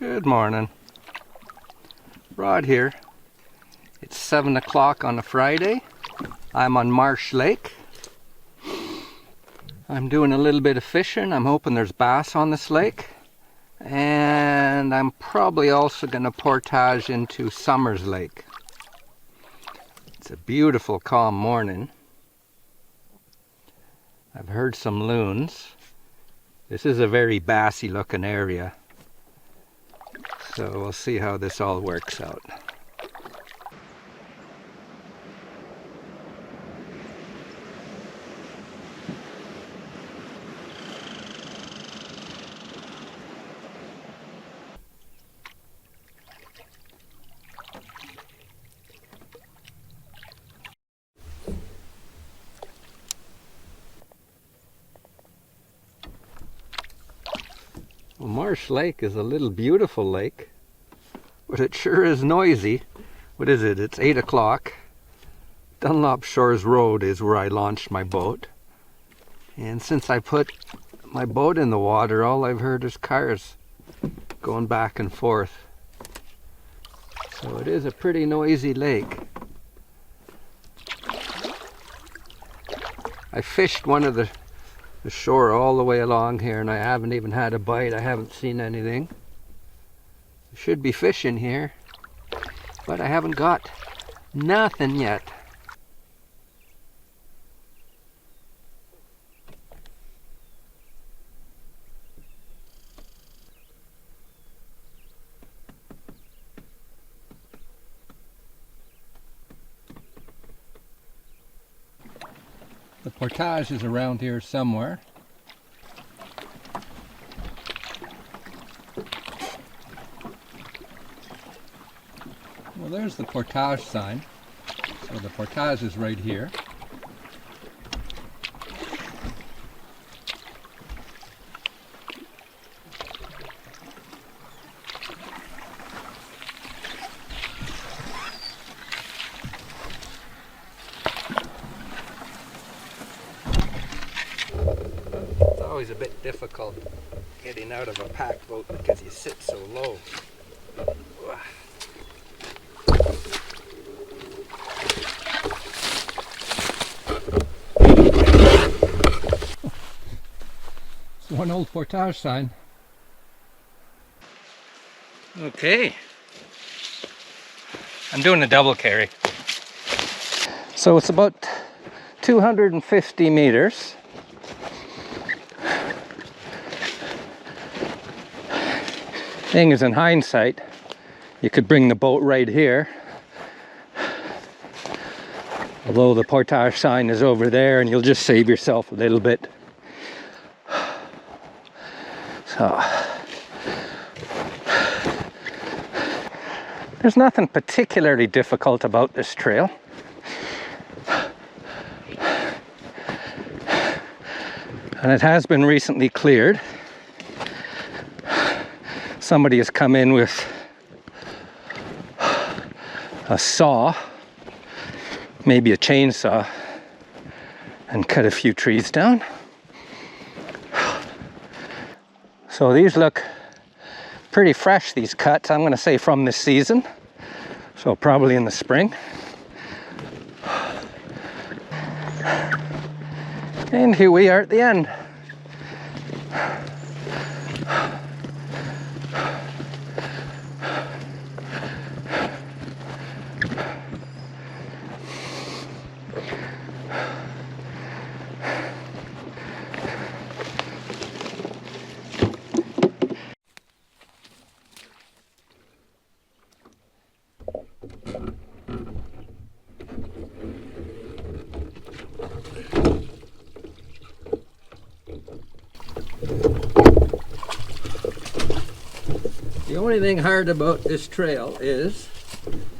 Good morning. Rod here. It's 7 o'clock on a Friday. I'm on Marsh Lake. I'm doing a little bit of fishing. I'm hoping there's bass on this lake. And I'm probably also going to portage into Summers Lake. It's a beautiful, calm morning. I've heard some loons. This is a very bassy looking area. So we'll see how this all works out. Well, Marsh Lake is a little beautiful lake, but it sure is noisy. What is it? It's 8 o'clock. Dunlop Shores Road is where I launched my boat. And since I put my boat in the water, all I've heard is cars going back and forth. So it is a pretty noisy lake. I fished one of the shore all the way along here, and I haven't even had a bite. I haven't seen anything. I should be fishing here, but I haven't got nothing yet. The portage is around here somewhere. Well, there's the portage sign. So the portage is right here. Always a bit difficult getting out of a pack boat because you sit so low. It's one old portage sign. Okay. I'm doing a double carry. So it's about 250 meters. Thing is, in hindsight, you could bring the boat right here, although the portage sign is over there, and you'll just save yourself a little bit. So there's nothing particularly difficult about this trail. And it has been recently cleared. Somebody has come in with a saw, maybe a chainsaw, and cut a few trees down. So these look pretty fresh, these cuts. I'm going to say from this season, so probably in the spring. And here we are at the end. The only thing hard about this trail is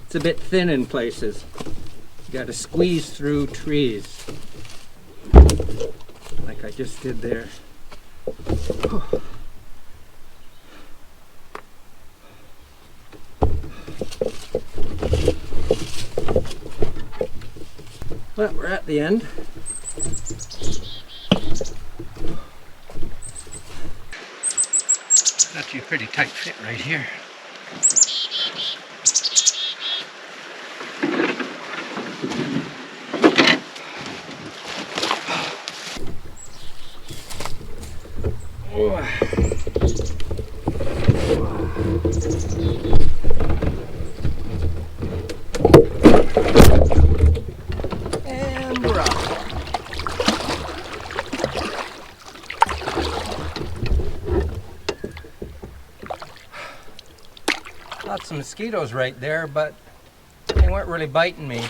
it's a bit thin in places. You got to squeeze through trees, like I just did there. But we're at the end. Not you. pretty tight fit right here. And we're up. Lots of mosquitoes right there, but they weren't really biting me.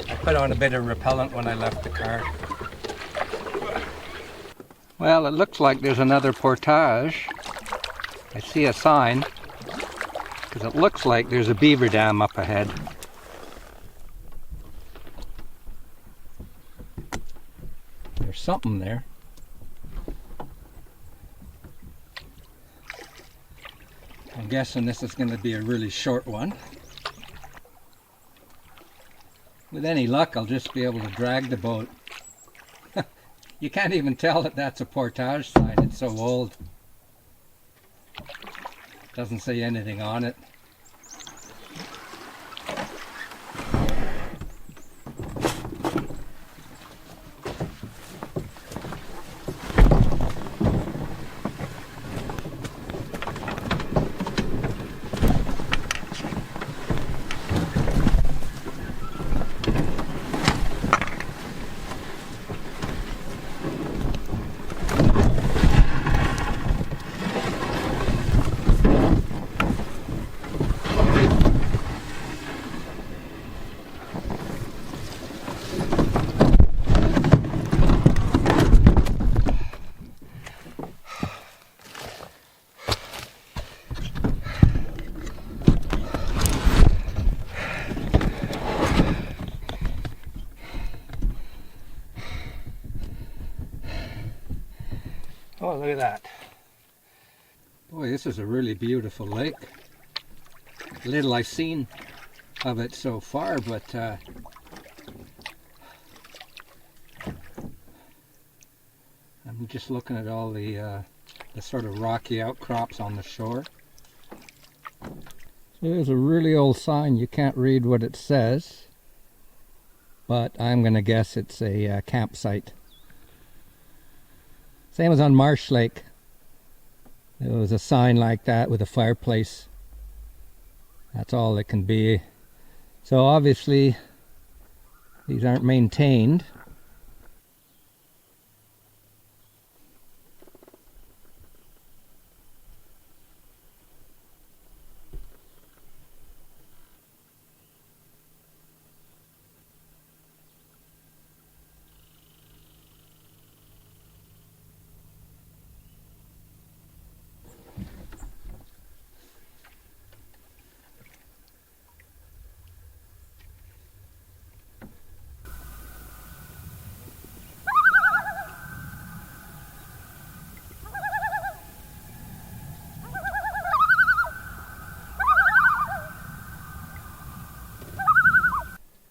I put on a bit of repellent when I left the car. Well, it looks like there's another portage. I see a sign, because it looks like there's a beaver dam up ahead. There's something there. I'm guessing this is going to be a really short one. With any luck, I'll just be able to drag the boat. You can't even tell that that's a portage sign, it's so old. Doesn't say anything on it. Oh, look at that. Boy, this is a really beautiful lake. Little I've seen of it so far, but I'm just looking at all the sort of rocky outcrops on the shore. So there's a really old sign. You can't read what it says, but I'm going to guess it's a campsite. Same as on Marsh Lake. There was a sign like that with a fireplace. That's all it can be. So obviously these aren't maintained.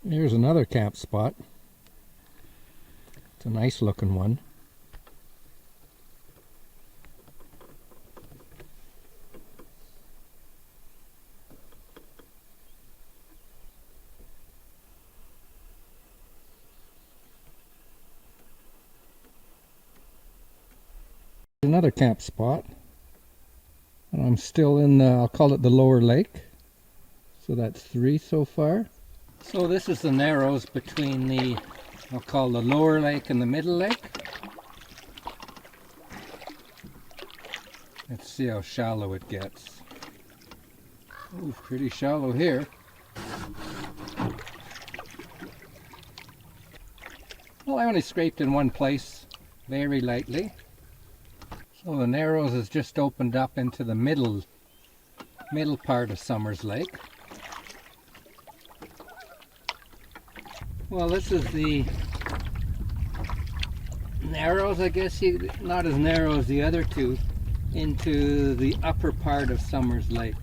Here's another camp spot. It's a nice looking one. Another camp spot. And I'm still in the, I'll call it the lower lake. So that's 3 so far. So this is the narrows between the, I'll call the lower lake and the middle lake. Let's see how shallow it gets. Oh, pretty shallow here. Well, I only scraped in one place, very lightly. So the narrows has just opened up into the middle part of Summers Lake. Well, this is the narrows, I guess, not as narrow as the other two, into the upper part of Summers Lake.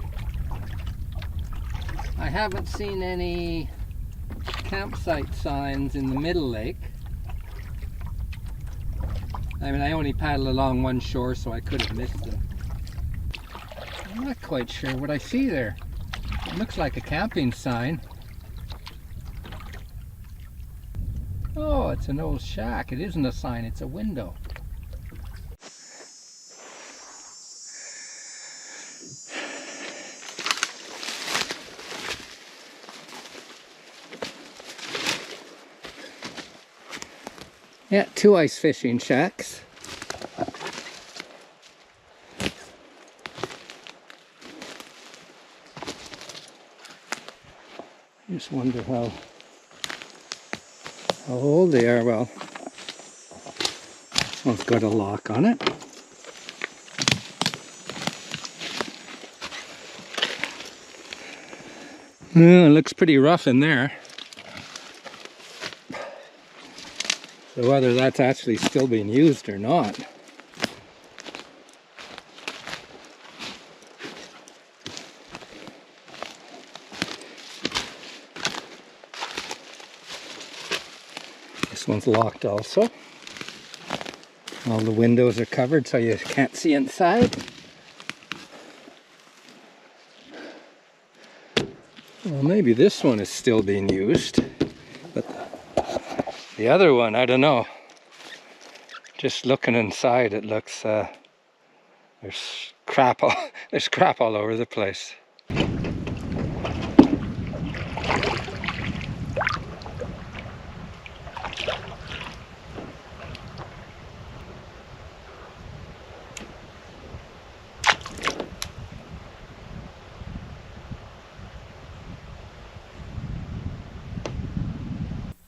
I haven't seen any campsite signs in the middle lake. I mean, I only paddled along one shore, so I could have missed them. I'm not quite sure what I see there. It looks like a camping sign. Oh, it's an old shack. It isn't a sign, it's a window. Yeah, 2 ice fishing shacks. Just wonder how old they are. Well, this one's got a lock on it. It looks pretty rough in there. So whether that's actually still being used or not. This one's locked also. All the windows are covered so you can't see inside. Well, maybe this one is still being used, but the other one, I don't know. Just looking inside, it looks there's crap all over the place.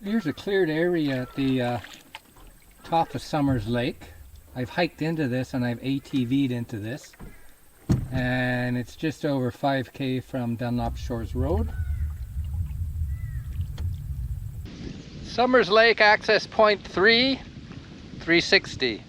Here's a cleared area at the top of Marsh Lake. I've hiked into this and I've ATV'd into this. And it's just over 5K from Dunlop Shores Road. Marsh Lake access point 360.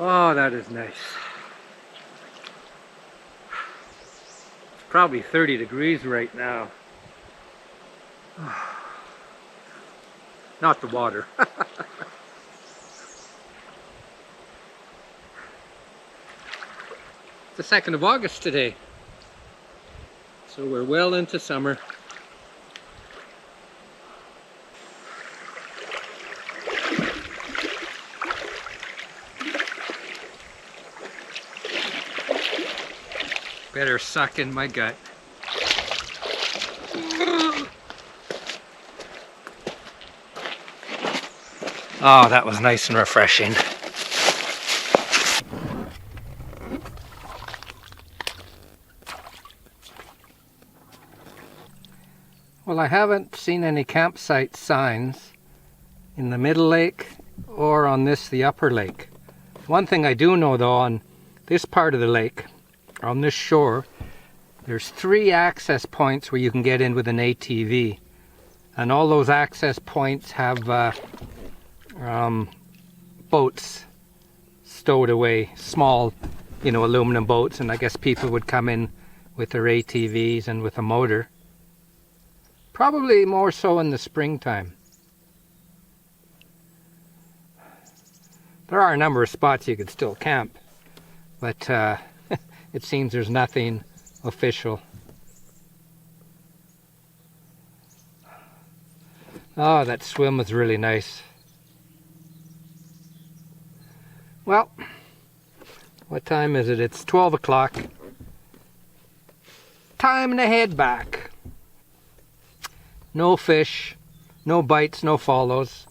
Oh, that is nice. It's probably 30 degrees right now. Not the water. It's the 2nd of August today. So we're well into summer. Better suck in my gut. Oh, that was nice and refreshing. Well, I haven't seen any campsite signs in the middle lake or on the upper lake. One thing I do know though, on this part of the lake, on this shore, there's 3 access points where you can get in with an ATV, and all those access points have boats stowed away, small, aluminum boats, and I guess people would come in with their ATVs and with a motor. Probably more so in the springtime. There are a number of spots you could still camp, but it seems there's nothing official. Oh, that swim was really nice. Well, what time is it? It's 12 o'clock. Time to head back. No fish, no bites, no follows.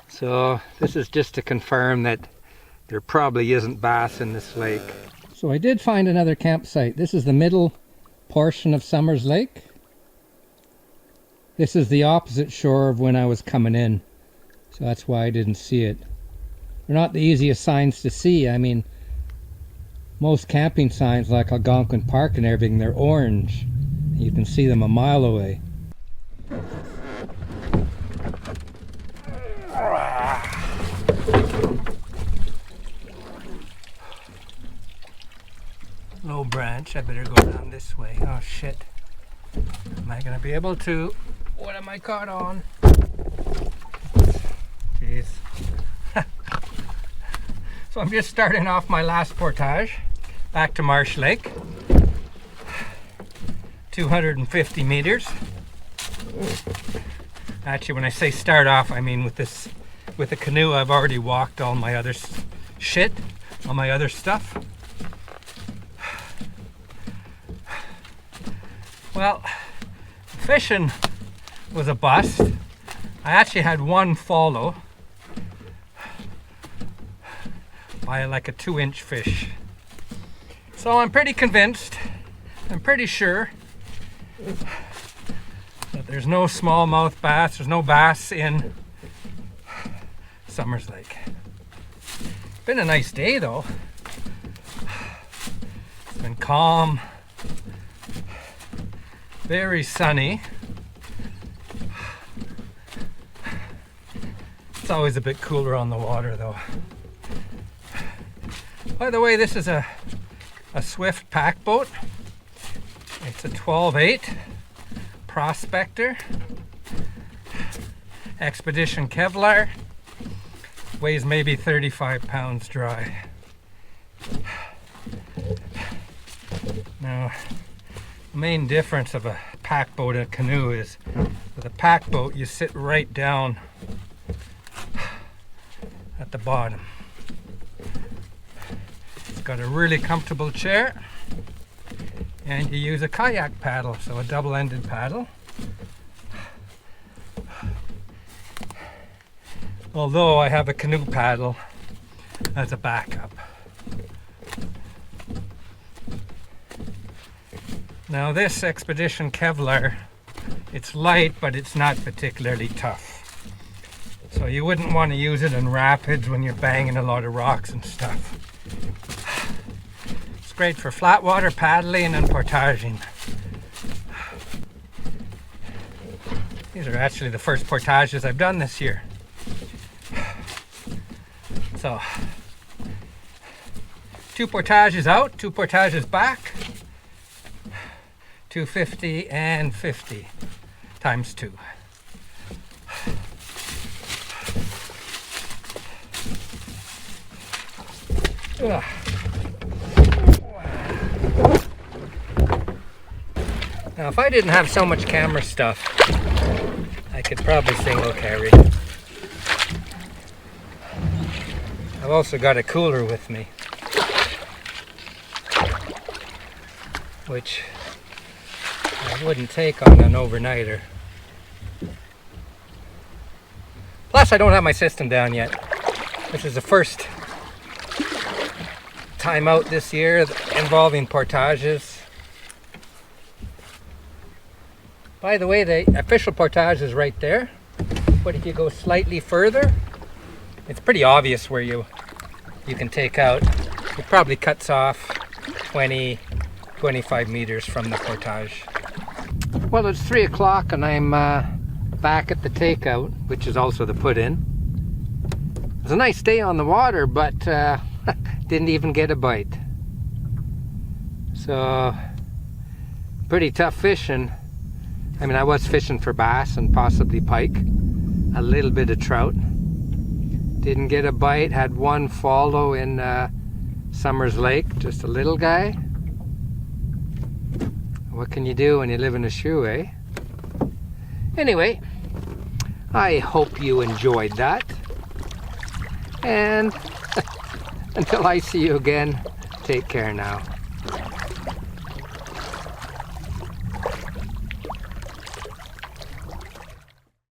So this is just to confirm that there probably isn't bass in this lake. So I did find another campsite. This is the middle portion of Marsh Lake. This is the opposite shore of when I was coming in. So that's why I didn't see it. They're not the easiest signs to see. I mean, most camping signs like Algonquin Park and everything, they're orange. You can see them a mile away. Low branch, I better go down this way. Oh shit. Am I gonna be able to? What am I caught on? Jeez. So I'm just starting off my last portage back to Marsh Lake. 250 meters. Actually, when I say start off, I mean with the canoe. I've already walked all my other shit, all my other stuff. Well, fishing was a bust. I actually had one follow by like a 2-inch fish. So I'm pretty convinced, I'm pretty sure that there's no smallmouth bass, there's no bass in Marsh Lake. It's been a nice day though. It's been calm, very sunny. It's always a bit cooler on the water though. By the way, this is a Swift Packboat. It's a 12/8 Prospector Expedition Kevlar. Weighs maybe 35 pounds dry. Now, the main difference of a packboat and a canoe is with a packboat you sit right down at the bottom. It's got a really comfortable chair and you use a kayak paddle, so a double-ended paddle. Although I have a canoe paddle as a backup. Now this Expedition Kevlar, it's light but it's not particularly tough. So you wouldn't want to use it in rapids when you're banging a lot of rocks and stuff. It's great for flat water paddling and portaging. These are actually the first portages I've done this year. So, 2 portages out, 2 portages back, 250 and 50 times 2. Ugh. Now, if I didn't have so much camera stuff, I could probably single carry. I've also got a cooler with me, which I wouldn't take on an overnighter. Plus, I don't have my system down yet. This is the first time out this year involving portages. By the way, the official portage is right there, but if you go slightly further, it's pretty obvious where you can take out. It probably cuts off 20-25 meters from the portage. Well, it's 3 o'clock and I'm back at the takeout, which is also the put-in. It was a nice day on the water, but didn't even get a bite. So pretty tough fishing. I mean, I was fishing for bass and possibly pike, a little bit of trout. Didn't get a bite, had one follow in Marsh Lake, just a little guy. What can you do when you live in a shoe, eh? Anyway, I hope you enjoyed that. And until I see you again, take care now.